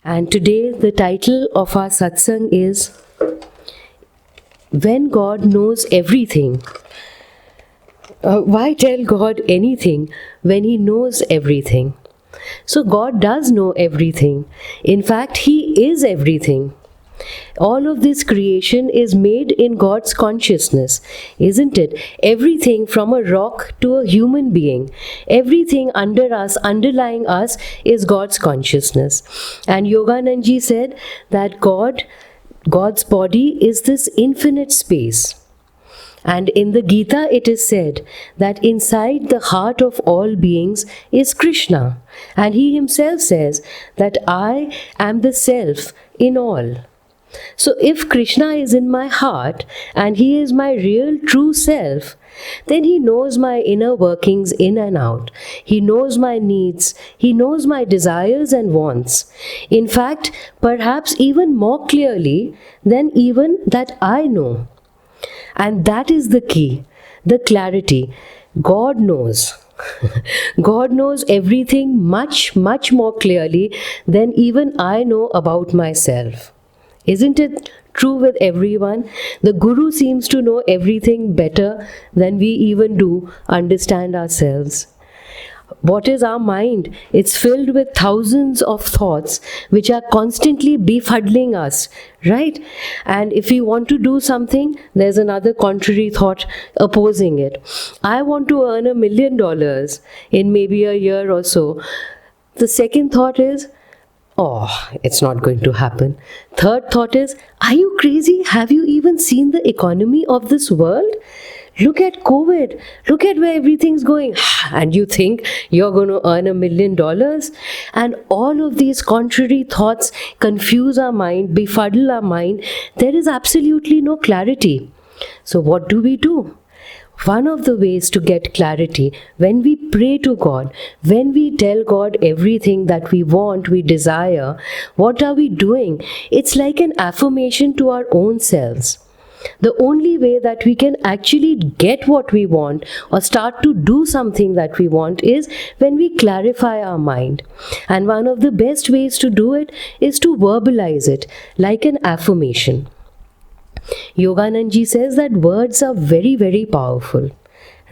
And today the title of our satsang is When God Knows Everything. Why tell God anything when He knows everything? So God does know everything. In fact, He is everything. All of this creation is made in God's consciousness, isn't it? Everything from a rock to a human being, everything under us, underlying us, is God's consciousness. And Yogananji said that God's body is this infinite space. And in the Gita it is said that inside the heart of all beings is Krishna. And He Himself says that I am the Self in all. So if Krishna is in my heart and He is my real true self, then He knows my inner workings in and out. He knows my needs. He knows my desires and wants. In fact, perhaps even more clearly than even that I know. And that is the key, the clarity. God knows. God knows everything much, much more clearly than even I know about myself. Isn't it true with everyone? The Guru seems to know everything better than we even do understand ourselves. What is our mind? It's filled with thousands of thoughts which are constantly befuddling us, right? And if we want to do something, there's another contrary thought opposing it. I want to earn $1 million in maybe a year or so. The second thought is, oh, it's not going to happen. Third thought is, are you crazy? Have you even seen the economy of this world? Look at COVID. Look at where everything's going. And you think you're going to earn $1 million? And all of these contrary thoughts confuse our mind, befuddle our mind. There is absolutely no clarity. So what do? One of the ways to get clarity, when we pray to God, when we tell God everything that we want, we desire, what are we doing? It's like an affirmation to our own selves. The only way that we can actually get what we want or start to do something that we want is when we clarify our mind. And one of the best ways to do it is to verbalize it like an affirmation. Yogananji says that words are very, very powerful,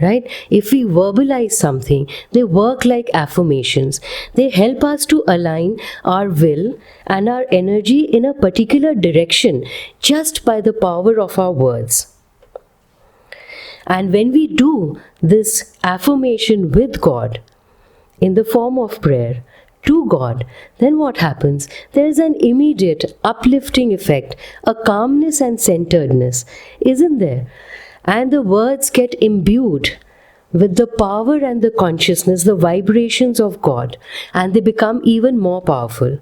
right? If we verbalize something, they work like affirmations. They help us to align our will and our energy in a particular direction just by the power of our words. And when we do this affirmation with God in the form of prayer, to God, then what happens? There is an immediate uplifting effect, a calmness and centeredness, isn't there? And the words get imbued with the power and the consciousness, the vibrations of God, and they become even more powerful.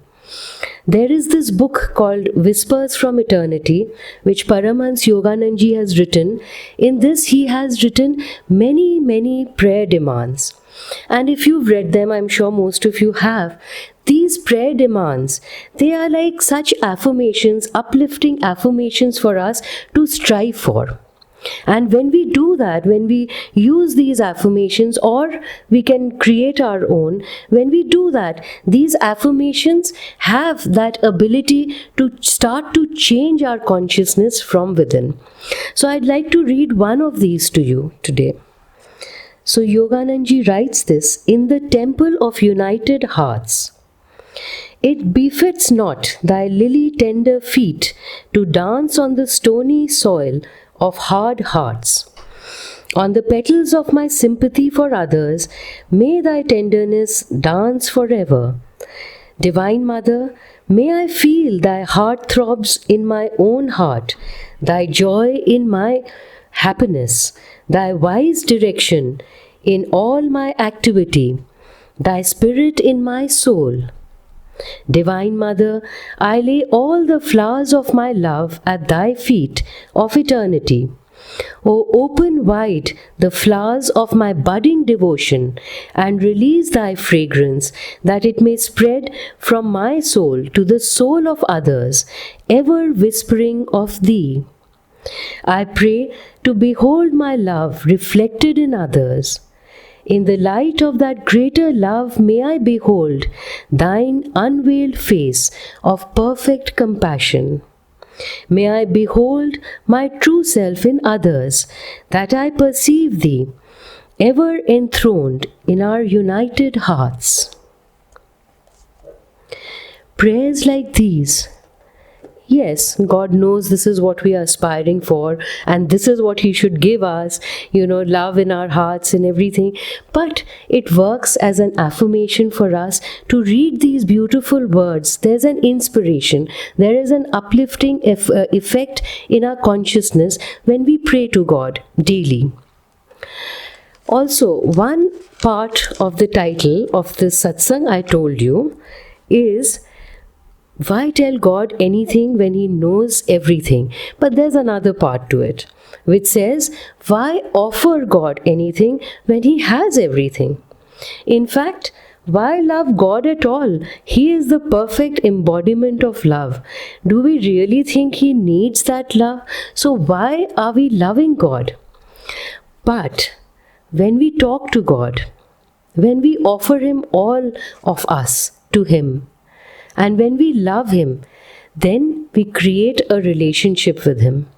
There is this book called Whispers from Eternity, which Paramhans Yogananji has written. In this, he has written many, many prayer demands. And if you've read them, I'm sure most of you have, these prayer demands, they are like such affirmations, uplifting affirmations for us to strive for. And when we do that, when we use these affirmations, or we can create our own, when we do that, these affirmations have that ability to start to change our consciousness from within. So I'd like to read one of these to you today. So Yogananji writes this in the Temple of United Hearts. It befits not thy lily tender feet to dance on the stony soil of hard hearts. On the petals of my sympathy for others, may thy tenderness dance forever. Divine Mother, may I feel thy heart throbs in my own heart, thy joy in my happiness, thy wise direction in all my activity, thy spirit in my soul. Divine Mother, I lay all the flowers of my love at thy feet of eternity. O open wide the flowers of my budding devotion and release thy fragrance that it may spread from my soul to the soul of others, ever whispering of thee. I pray to behold my love reflected in others. In the light of that greater love, may I behold thine unveiled face of perfect compassion. May I behold my true self in others, that I perceive thee, ever enthroned in our united hearts. Prayers like these, yes, God knows this is what we are aspiring for, and this is what He should give us, love in our hearts and everything. But it works as an affirmation for us to read these beautiful words. There's an inspiration, there is an uplifting effect in our consciousness when we pray to God daily. Also, one part of the title of this satsang I told you is, why tell God anything when He knows everything? But there's another part to it, which says, why offer God anything when He has everything? In fact, why love God at all? He is the perfect embodiment of love. Do we really think He needs that love? So why are we loving God? But when we talk to God, when we offer Him all of us to Him, and when we love Him, then we create a relationship with Him.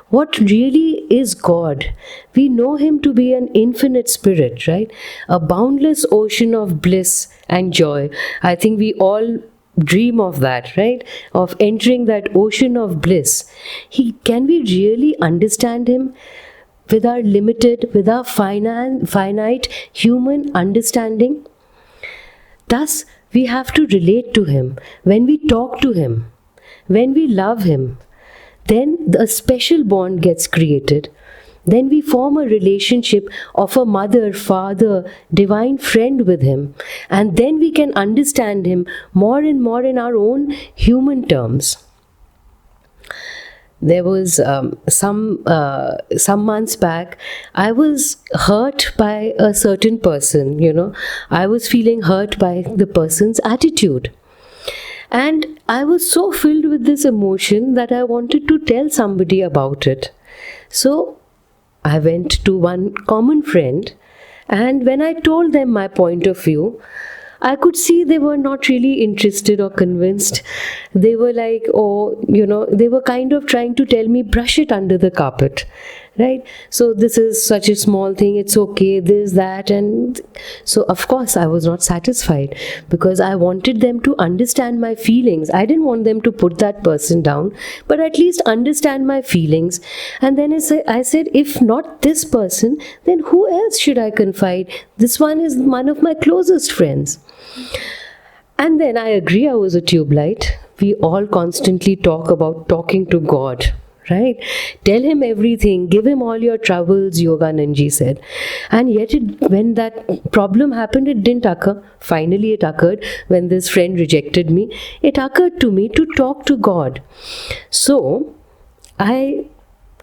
What really is God? We know Him to be an infinite spirit, right? A boundless ocean of bliss and joy. I think we all dream of that, right? Of entering that ocean of bliss. Can we really understand Him with our limited, with our finite human understanding? Thus, we have to relate to Him. When we talk to Him, when we love Him, then a special bond gets created. Then we form a relationship of a mother, father, divine friend with Him. And then we can understand Him more and more in our own human terms. There was some months back, I was hurt by a certain person, I was feeling hurt by the person's attitude. And I was so filled with this emotion that I wanted to tell somebody about it. So I went to one common friend, and when I told them my point of view, I could see they were not really interested or convinced. They were like, they were kind of trying to tell me, brush it under the carpet, right? So this is such a small thing, it's okay, this, that. And so, of course, I was not satisfied because I wanted them to understand my feelings. I didn't want them to put that person down, but at least understand my feelings. And then I said, if not this person, then who else should I confide? This one is one of my closest friends. And then I agree, I was a tube light. We all constantly talk about talking to God, right? Tell Him everything, give Him all your troubles, Yogananji said. And yet when that problem happened, it didn't occur. Finally it occurred when this friend rejected me. It occurred to me to talk to God. So I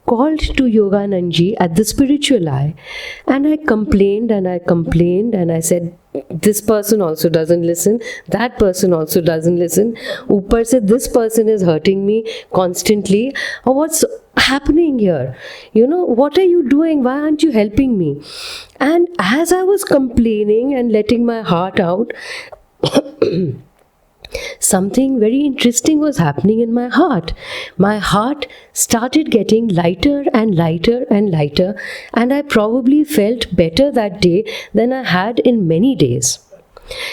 called to Yogananji at the Spiritual Eye, and I complained and I said, this person also doesn't listen, that person also doesn't listen, Upar se this person is hurting me constantly, or what's happening here? What are you doing? Why aren't you helping me? And as I was complaining and letting my heart out, something very interesting was happening in my heart. My heart started getting lighter and lighter and lighter, and I probably felt better that day than I had in many days.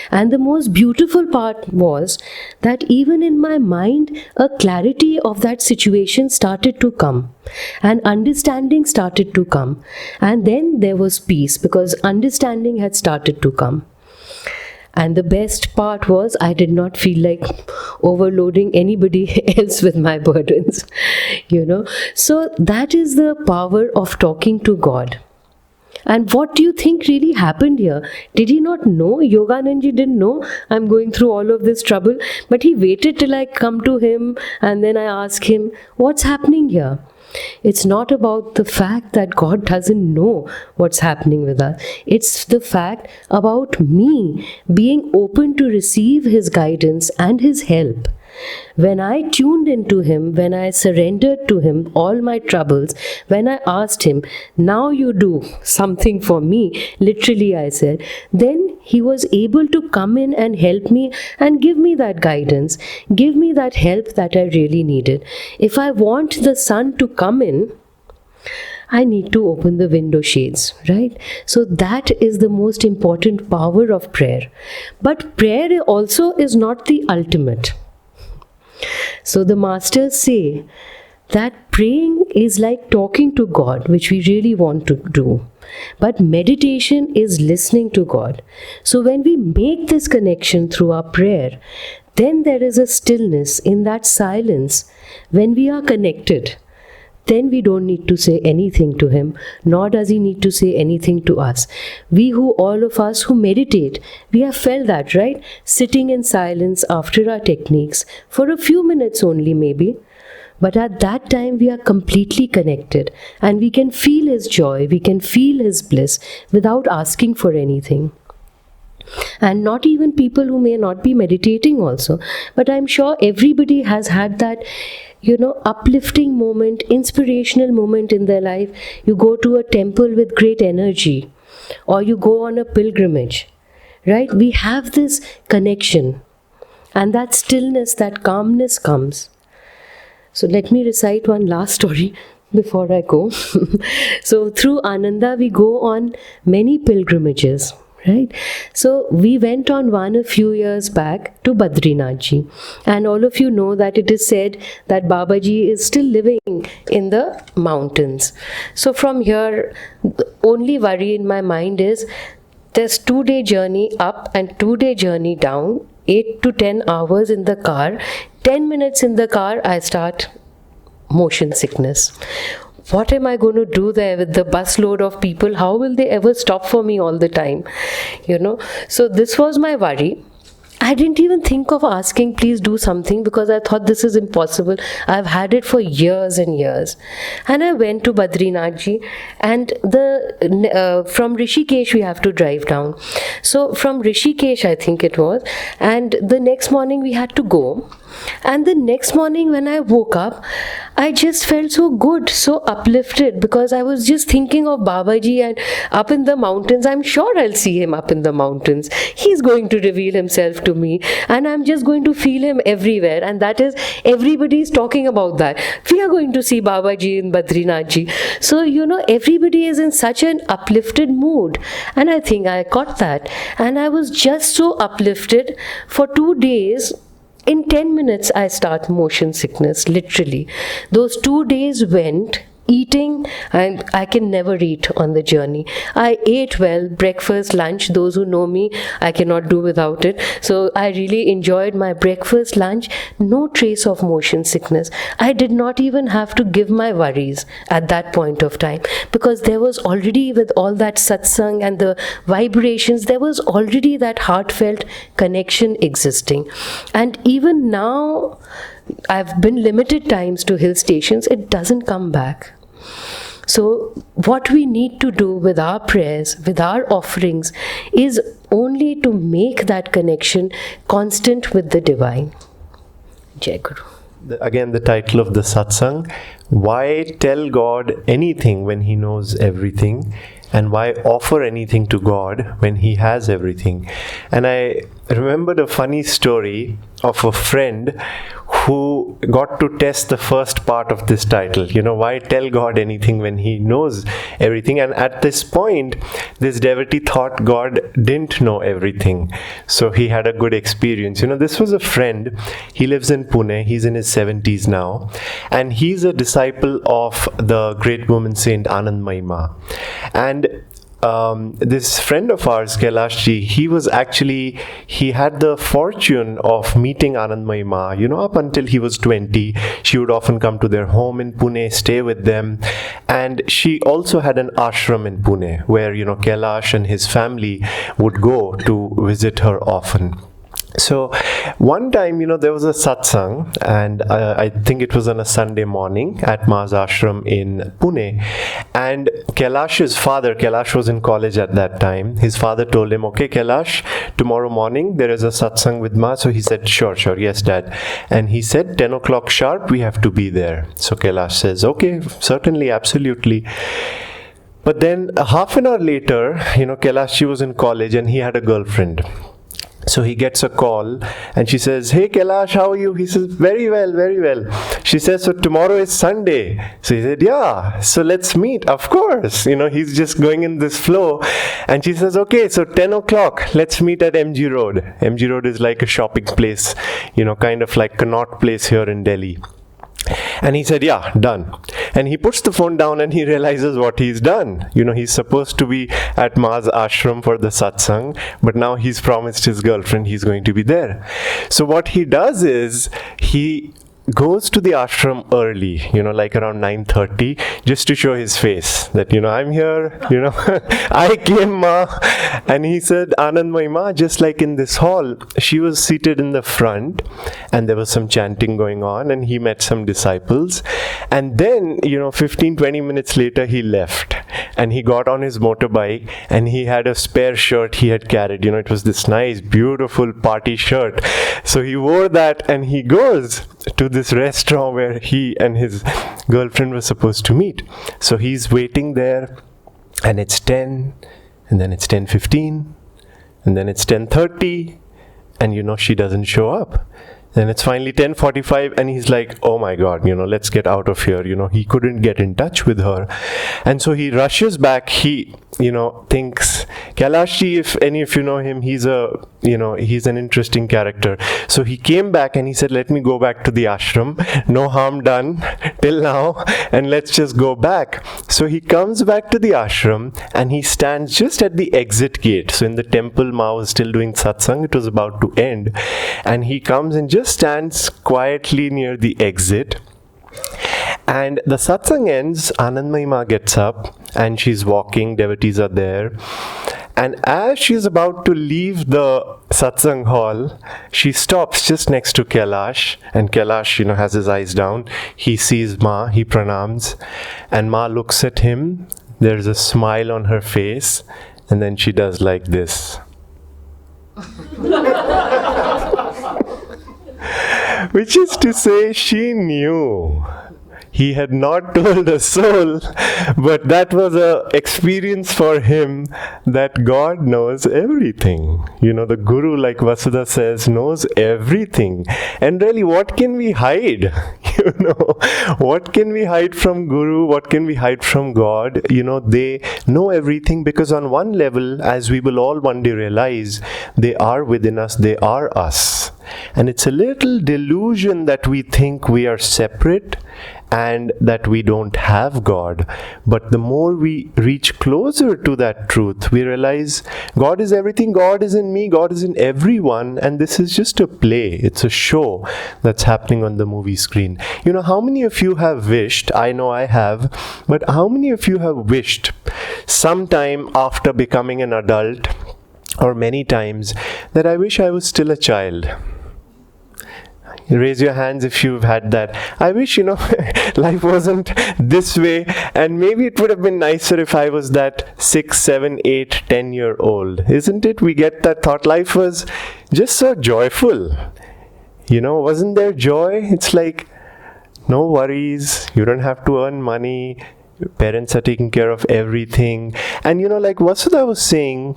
And the most beautiful part was that even in my mind, a clarity of that situation started to come, and understanding started to come, and then there was peace because understanding had started to come. And the best part was I did not feel like overloading anybody else with my burdens, So that is the power of talking to God. And what do you think really happened here? Did he not know? Yogananji didn't know I'm going through all of this trouble, but he waited till I come to him and then I ask him, what's happening here? It's not about the fact that God doesn't know what's happening with us. It's the fact about me being open to receive His guidance and His help. When I tuned into Him, when I surrendered to Him all my troubles, when I asked Him, now you do something for me, literally I said, then He was able to come in and help me and give me that guidance, give me that help that I really needed. If I want the sun to come in, I need to open the window shades, right? So that is the most important power of prayer. But prayer also is not the ultimate. So the masters say that praying is like talking to God, which we really want to do. But meditation is listening to God. So when we make this connection through our prayer, then there is a stillness in that silence when we are connected. Then we don't need to say anything to Him, nor does He need to say anything to us. All of us who meditate, we have felt that, right? Sitting in silence after our techniques, for a few minutes only maybe. But at that time we are completely connected and we can feel His joy, we can feel His bliss without asking for anything. And not even people who may not be meditating also. But I'm sure everybody has had that uplifting moment, inspirational moment in their life. You go to a temple with great energy, or you go on a pilgrimage, right? We have this connection, and that stillness, that calmness comes. So let me recite one last story before I go. So through Ananda, we go on many pilgrimages. Right? So we went on one a few years back to Badrinath Ji, and all of you know that it is said that Babaji is still living in the mountains. So from here, the only worry in my mind is there's 2-day journey up and 2-day journey down, 8 to 10 hours in the car. 10 minutes in the car, I start motion sickness. What am I going to do there with the busload of people? How will they ever stop for me all the time? So this was my worry. I didn't even think of asking, please do something, because I thought this is impossible. I've had it for years and years. And I went to Badrinath Ji, and from Rishikesh we have to drive down. So from Rishikesh, I think it was, and the next morning we had to go. And the next morning when I woke up, I just felt so good, so uplifted, because I was just thinking of Babaji and up in the mountains. I'm sure I'll see Him up in the mountains. He's going to reveal Himself to me, and I'm just going to feel Him everywhere. And that is, everybody's talking about that. We are going to see Babaji in Badrinath Ji. So, everybody is in such an uplifted mood. And I think I caught that. And I was just so uplifted for 2 days. In 10 minutes, I start motion sickness, literally. Those 2 days went eating, and I can never eat on the journey. I ate well, breakfast, lunch. Those who know me, I cannot do without it. So I really enjoyed my breakfast, lunch. No trace of motion sickness. I did not even have to give my worries at that point of time, because there was already, with all that satsang and the vibrations, there was already that heartfelt connection existing. And even now, I've been limited times to hill stations, it doesn't come back. So what we need to do with our prayers, with our offerings, is only to make that connection constant with the divine. Jai Guru. Again, the title of the satsang, why tell God anything when He knows everything? And why offer anything to God when He has everything? And I remembered a funny story of a friend who got to test the first part of this title. Why tell God anything when He knows everything? And at this point, this devotee thought God didn't know everything. So he had a good experience. This was a friend. He lives in Pune. He's in his 70s now. And he's a disciple of the great woman saint Anandamayi Ma. And this friend of ours, Kailash Ji, he had the fortune of meeting Anandamayi Ma. Up until he was 20, she would often come to their home in Pune, stay with them. And she also had an ashram in Pune where, Kailash and his family would go to visit her often. So one time, there was a satsang, and I think it was on a Sunday morning at Ma's ashram in Pune. And Kailash's father, Kailash was in college at that time, his father told him, okay, Kailash, tomorrow morning there is a satsang with Ma. So he said, sure, yes, Dad. And he said, 10 o'clock sharp, we have to be there. So Kailash says, okay, certainly, absolutely. But then half an hour later, Kailash was in college and he had a girlfriend. So he gets a call and she says, hey Kailash, how are you? He says, very well, very well. She says, so tomorrow is Sunday. So he said, yeah, so let's meet. Of course. He's just going in this flow. And she says, okay, so 10 o'clock, let's meet at MG Road. MG Road is like a shopping place, kind of like Connaught Place here in Delhi. And he said, yeah, done. And he puts the phone down and he realizes what he's done. He's supposed to be at Ma's ashram for the satsang, but now he's promised his girlfriend he's going to be there. So what he does is he goes to the ashram early, like around 9:30, just to show his face that, I'm here, I came, Ma. And he said, Anandmayi Ma, just like in this hall, she was seated in the front and there was some chanting going on and he met some disciples. And then, 15-20 minutes later, he left and he got on his motorbike and he had a spare shirt he had carried. It was this nice, beautiful party shirt. So he wore that and he goes to this restaurant where he and his girlfriend were supposed to meet. So he's waiting there and it's 10 and then it's 10:15 and then it's 10:30 and she doesn't show up. Then it's finally 10:45 and he's like, oh my God, let's get out of here. He couldn't get in touch with her. And so he rushes back. He, thinks, Kailash, if any of you know him, he's an interesting character. So he came back and he said, let me go back to the ashram. No harm done till now. And let's just go back. So he comes back to the ashram and he stands just at the exit gate. So in the temple, Ma was still doing satsang. It was about to end. And he comes and just stands quietly near the exit. And the satsang ends, Anandmayi Ma gets up and she's walking, devotees are there. And as she's about to leave the satsang hall, she stops just next to Kailash. And Kailash, has his eyes down. He sees Ma, he pranams. And Ma looks at him. There's a smile on her face. And then she does like this. Which is to say, she knew. He had not told a soul, but that was an experience for him that God knows everything. The Guru, like Vasudha says, knows everything. And really, what can we hide? What can we hide from Guru? What can we hide from God? They know everything because on one level, as we will all one day realize, they are within us, they are us. And it's a little delusion that we think we are separate and that we don't have God. But the more we reach closer to that truth, we realize God is everything, God is in me, God is in everyone, and this is just a play, it's a show that's happening on the movie screen. How many of you have wished, I know I have, but how many of you have wished sometime after becoming an adult, or many times, that I wish I was still a child? Raise your hands if you've had that. I wish, life wasn't this way, and maybe it would have been nicer if I was that 6, 7, 8, 10-year-old. Isn't it? We get that thought. Life was just so joyful. Wasn't there joy? It's like, no worries, you don't have to earn money, your parents are taking care of everything. And like Vasudha was saying,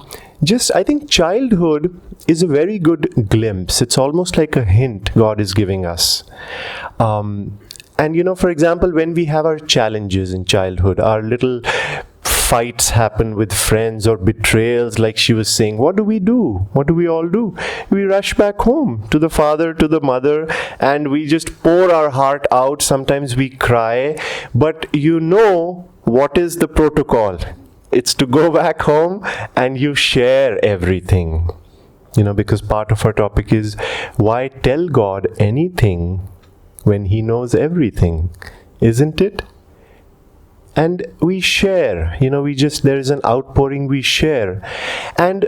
I think childhood is a very good glimpse. It's almost like a hint God is giving us. And for example, when we have our challenges in childhood, our little fights happen with friends or betrayals, like she was saying, what do we do? What do we all do? We rush back home to the father, to the mother, and we just pour our heart out. Sometimes we cry, but what is the protocol? It's to go back home and you share everything. Because part of our topic is, why tell God anything when He knows everything? Isn't it? And we share, there is an outpouring, we share. And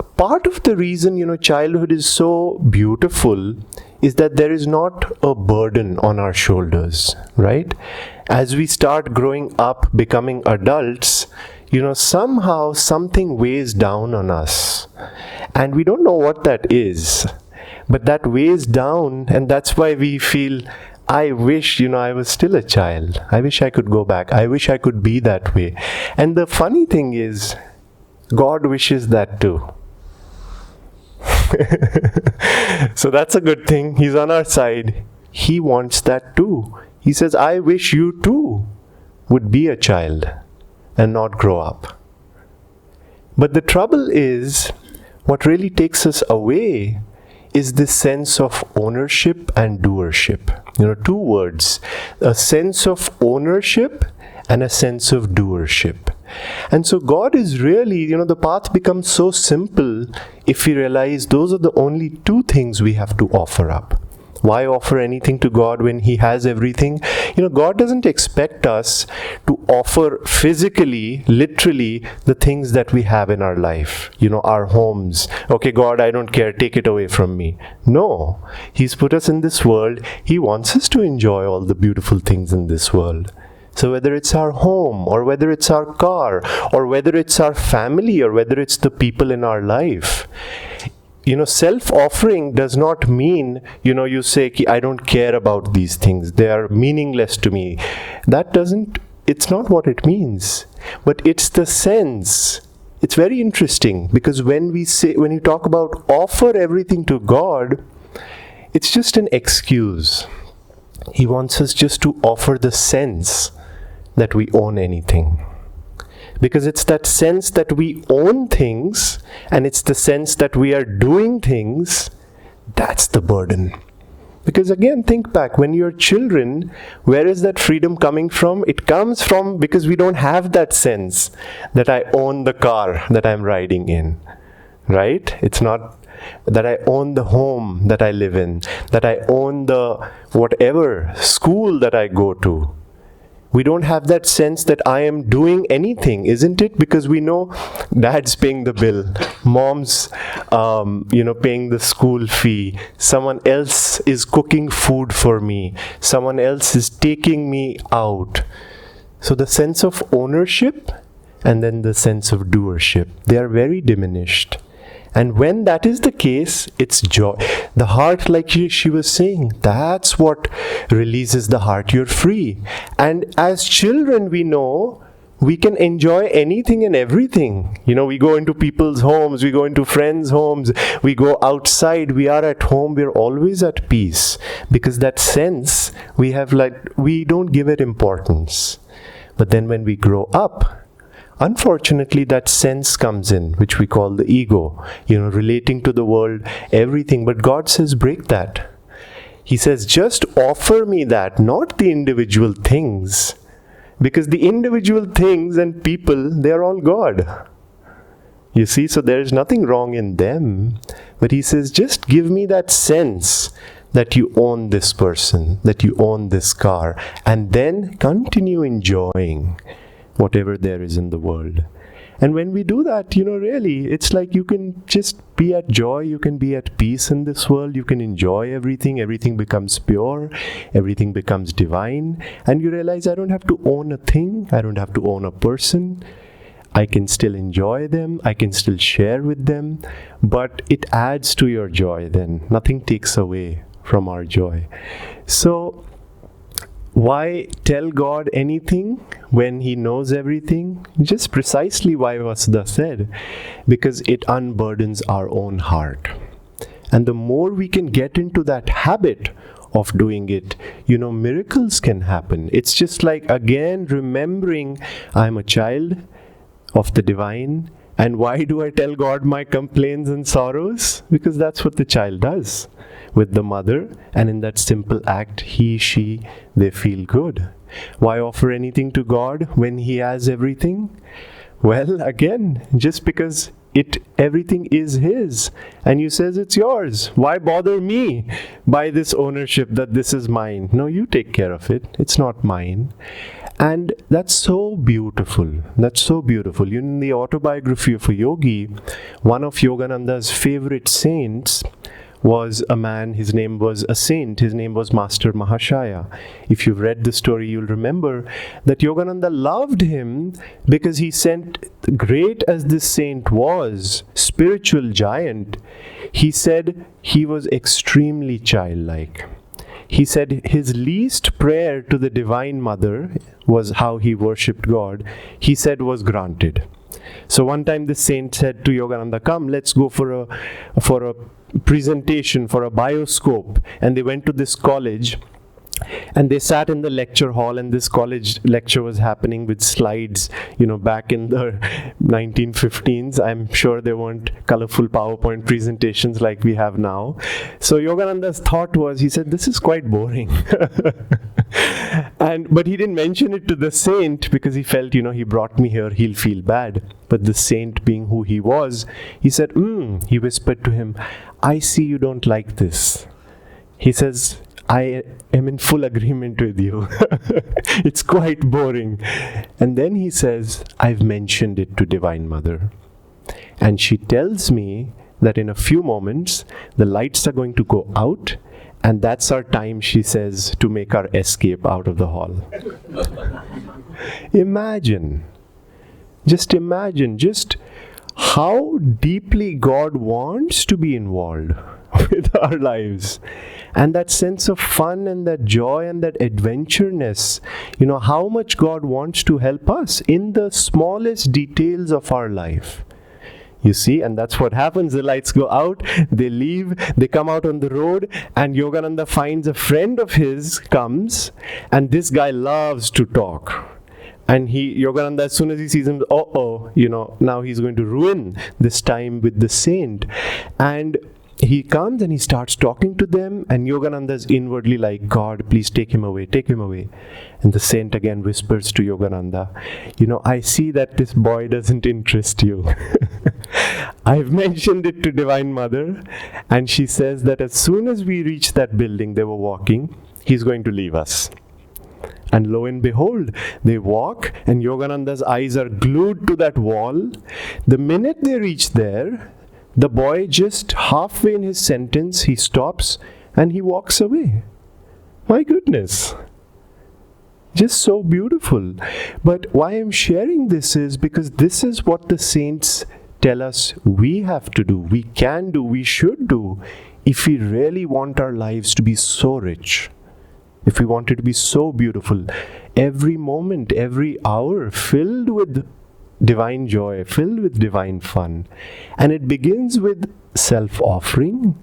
part of the reason, childhood is so beautiful is that there is not a burden on our shoulders, right? As we start growing up, becoming adults, somehow something weighs down on us. And we don't know what that is. But that weighs down, and that's why we feel, I wish, I was still a child. I wish I could go back. I wish I could be that way. And the funny thing is, God wishes that too. So that's a good thing. He's on our side. He wants that too. He says, I wish you too would be a child and not grow up. But the trouble is, what really takes us away is this sense of ownership and doership. Two words, a sense of ownership and a sense of doership. And so God is really, the path becomes so simple if we realize those are the only two things we have to offer up. Why offer anything to God when He has everything? God doesn't expect us to offer physically, literally, the things that we have in our life. Our homes. Okay, God, I don't care. Take it away from me. No. He's put us in this world. He wants us to enjoy all the beautiful things in this world. So whether it's our home, or whether it's our car, or whether it's our family, or whether it's the people in our life, self-offering does not mean, you say, I don't care about these things. They are meaningless to me. It's not what it means. But it's the sense. It's very interesting, because when you talk about offer everything to God, it's just an excuse. He wants us just to offer the sense that we own anything. Because it's that sense that we own things, and it's the sense that we are doing things, that's the burden. Because again, think back, when you're children, where is that freedom coming from? It comes from because we don't have that sense that I own the car that I'm riding in, right? It's not that I own the home that I live in, that I own the whatever school that I go to. We don't have that sense that I am doing anything, isn't it? Because we know dad's paying the bill, mom's, paying the school fee, someone else is cooking food for me, someone else is taking me out. So the sense of ownership and then the sense of doership, they are very diminished. And when that is the case, it's joy. The heart, like she was saying, that's what releases the heart. You're free. And as children, we know we can enjoy anything and everything. We go into people's homes, we go into friends' homes, we go outside, we are at home, we're always at peace. Because that sense, we don't give it importance. But then when we grow up, unfortunately, that sense comes in, which we call the ego, relating to the world, everything. But God says, break that. He says, just offer me that, not the individual things. Because the individual things and people, they are all God. You see, so there is nothing wrong in them. But He says, just give me that sense that you own this person, that you own this car, and then continue enjoying whatever there is in the world. And when we do that, really, it's like you can just be at joy, you can be at peace in this world, you can enjoy everything becomes pure, everything becomes divine, and you realize I don't have to own a thing, I don't have to own a person, I can still enjoy them, I can still share with them, but it adds to your joy then. Nothing takes away from our joy. So, why tell God anything when He knows everything? Just precisely why Vasudha said. Because it unburdens our own heart. And the more we can get into that habit of doing it, miracles can happen. It's just like, again, remembering I'm a child of the divine. And why do I tell God my complaints and sorrows? Because that's what the child does with the mother, and in that simple act, he, she, they feel good. Why offer anything to God when He has everything? Well, again, just because everything is his, and you says it's yours. Why bother me by this ownership that this is mine? No, you take care of it. It's not mine. And that's so beautiful. That's so beautiful. In the autobiography of a yogi, one of Yogananda's favorite saints was a man, his name was a saint, his name was Master Mahashaya. If you've read the story, you'll remember that Yogananda loved him because he said, great as this saint was, spiritual giant, he said he was extremely childlike. He said his least prayer to the Divine Mother was how he worshipped God, he said was granted. So one time the saint said to Yogananda, come, let's go for a presentation, for a bioscope. And they went to this college, and they sat in the lecture hall, and this college lecture was happening with slides, back in the 1915s. I'm sure there weren't colorful PowerPoint presentations like we have now. So Yogananda's thought was, he said, this is quite boring. But he didn't mention it to the saint because he felt, he brought me here, he'll feel bad. But the saint, being who he was, he said, he whispered to him, I see you don't like this. He says, I am in full agreement with you. It's quite boring. And then he says, I've mentioned it to Divine Mother. And she tells me that in a few moments, the lights are going to go out, and that's our time, she says, to make our escape out of the hall. Just imagine how deeply God wants to be involved with our lives. And that sense of fun and that joy and that adventureness, how much God wants to help us in the smallest details of our life. You see, and that's what happens. The lights go out, they leave, they come out on the road, and Yogananda finds a friend of his comes, and this guy loves to talk. And Yogananda, as soon as he sees him, now he's going to ruin this time with the saint. And he comes and he starts talking to them, and Yogananda is inwardly like, God, please take him away, take him away. And the saint again whispers to Yogananda, I see that this boy doesn't interest you. I've mentioned it to Divine Mother, and she says that as soon as we reach that building they were walking, he's going to leave us. And lo and behold, they walk, and Yogananda's eyes are glued to that wall. The minute they reach there, the boy, just halfway in his sentence, he stops and he walks away. My goodness. Just so beautiful. But why I'm sharing this is because this is what the saints tell us we have to do, we can do, we should do, if we really want our lives to be so rich. If we want it to be so beautiful, every moment, every hour filled with divine joy, filled with divine fun. And it begins with self-offering,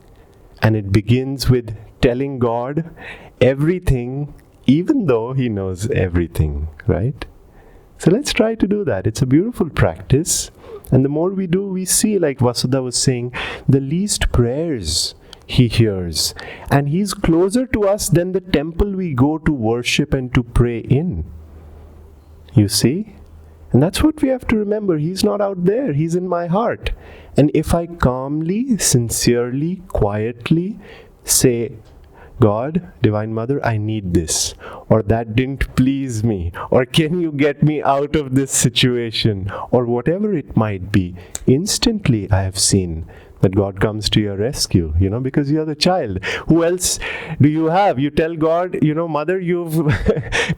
and it begins with telling God everything, even though He knows everything, right? So let's try to do that. It's a beautiful practice. And the more we do, we see, like Vasudha was saying, the least prayers He hears. And He's closer to us than the temple we go to worship and to pray in. You see? And that's what we have to remember. He's not out there. He's in my heart. And if I calmly, sincerely, quietly say, God, Divine Mother, I need this, or that didn't please me, or can you get me out of this situation, or whatever it might be, instantly I have seen that God comes to your rescue, because you're the child. Who else do you have? You tell God, Mother, you've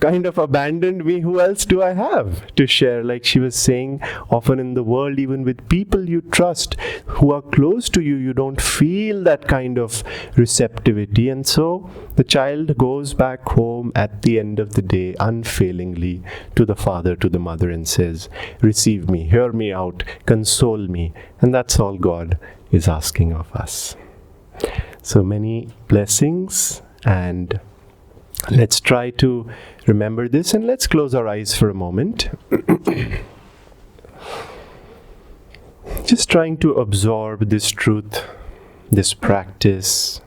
kind of abandoned me. Who else do I have to share? Like she was saying, often in the world, even with people you trust, who are close to you, you don't feel that kind of receptivity. And so the child goes back home at the end of the day, unfailingly, to the father, to the mother, and says, receive me, hear me out, console me. And that's all God is asking of us. So many blessings, and let's try to remember this, and let's close our eyes for a moment. Just trying to absorb this truth, this practice,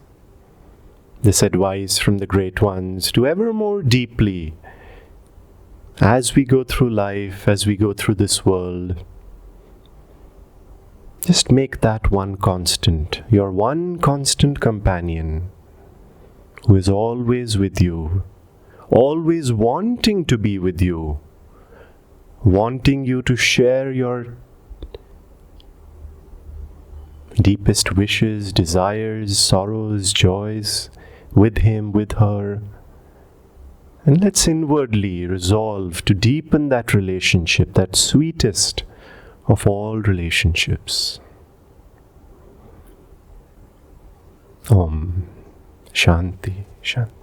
this advice from the great ones to ever more deeply as we go through life, as we go through this world. Just make that one constant, your one constant companion, who is always with you, always wanting to be with you, wanting you to share your deepest wishes, desires, sorrows, joys with him, with her. And let's inwardly resolve to deepen that relationship, that sweetest of all relationships. Om Shanti Shanti.